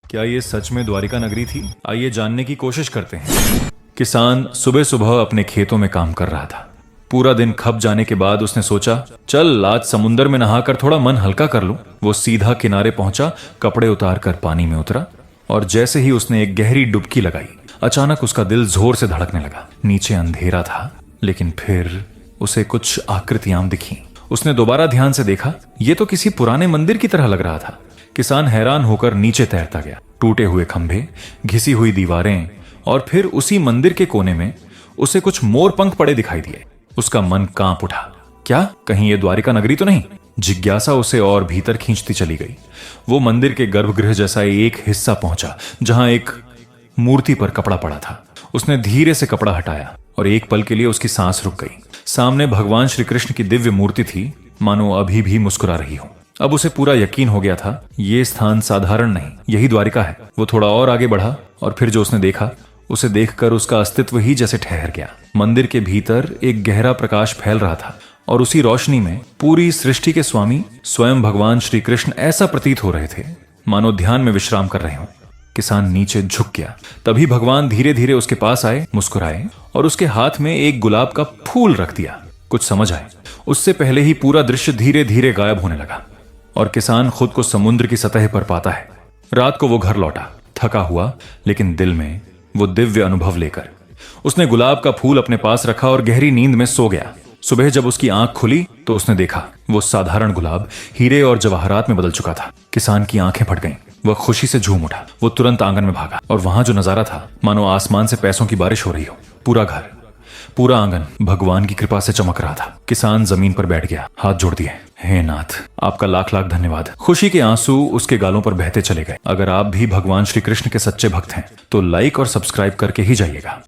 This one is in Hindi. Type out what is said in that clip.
क्या ये सच में द्वारिका नगरी थी? आइए जानने की कोशिश करते हैं। किसान सुबह सुबह अपने खेतों में काम कर रहा था। पूरा दिन खप जाने के बाद उसने सोचा, चल आज समुंदर में नहाकर थोड़ा मन हल्का कर लूं। वो सीधा किनारे पहुंचा, कपड़े उतार कर पानी में उतरा और जैसे ही उसने एक गहरी डुबकी लगाई, अचानक उसका दिल जोर से धड़कने लगा। नीचे अंधेरा था, लेकिन फिर उसे कुछ आकृतियां दिखीं। उसने दोबारा ध्यान से देखा, ये तो किसी पुराने मंदिर की तरह लग रहा था। किसान हैरान होकर नीचे तैरता गया। टूटे हुए खंभे, घिसी हुई दीवारें और फिर उसी मंदिर के कोने में उसे कुछ मोर पंख पड़े दिखाई दिए। उसका मन कांप उठा। क्या कहीं ये द्वारिका नगरी तो नहीं? जिज्ञासा उसे और भीतर खींचती चली गई। वो मंदिर के गर्भगृह जैसा एक हिस्सा पहुंचा जहां एक मूर्ति पर कपड़ा पड़ा था। उसने धीरे से कपड़ा हटाया और एक पल के लिए उसकी सांस रुक गई। सामने भगवान श्री कृष्ण की दिव्य मूर्ति थी, मानो अभी भी मुस्कुरा रही हो। अब उसे पूरा यकीन हो गया था, ये स्थान साधारण नहीं, यही द्वारिका है। वो थोड़ा और आगे बढ़ा और फिर जो उसने देखा, उसे देखकर उसका अस्तित्व ही जैसे ठहर गया। मंदिर के भीतर एक गहरा प्रकाश फैल रहा था और उसी रोशनी में पूरी सृष्टि के स्वामी स्वयं भगवान श्री कृष्ण ऐसा प्रतीत हो रहे थे मानो ध्यान में विश्राम कर रहे हों। किसान नीचे झुक गया। तभी भगवान धीरे धीरे उसके पास आए, मुस्कुराए और उसके हाथ में एक गुलाब का फूल रख दिया। कुछ समझ आए, उससे पहले ही पूरा दृश्य धीरे धीरे गायब होने लगा और किसान खुद को समुद्र की सतह पर पाता है। रात को वो घर लौटा, थका हुआ लेकिन दिल में वो दिव्य अनुभव लेकर। उसने गुलाब का फूल अपने पास रखा और गहरी नींद में सो गया। सुबह जब उसकी आंख खुली तो उसने देखा वो साधारण गुलाब हीरे और जवाहरात में बदल चुका था। किसान की आंखें फट गईं। वह खुशी से झूम उठा। वो तुरंत आंगन में भागा और वहां जो नजारा था, मानो आसमान से पैसों की बारिश हो रही हो। पूरा घर, पूरा आंगन भगवान की कृपा से चमक रहा था। किसान जमीन पर बैठ गया, हाथ जोड़ दिए। हे नाथ, आपका लाख लाख धन्यवाद। खुशी के आंसू उसके गालों पर बहते चले गए। अगर आप भी भगवान श्री कृष्ण के सच्चे भक्त हैं तो लाइक और सब्सक्राइब करके ही जाइएगा।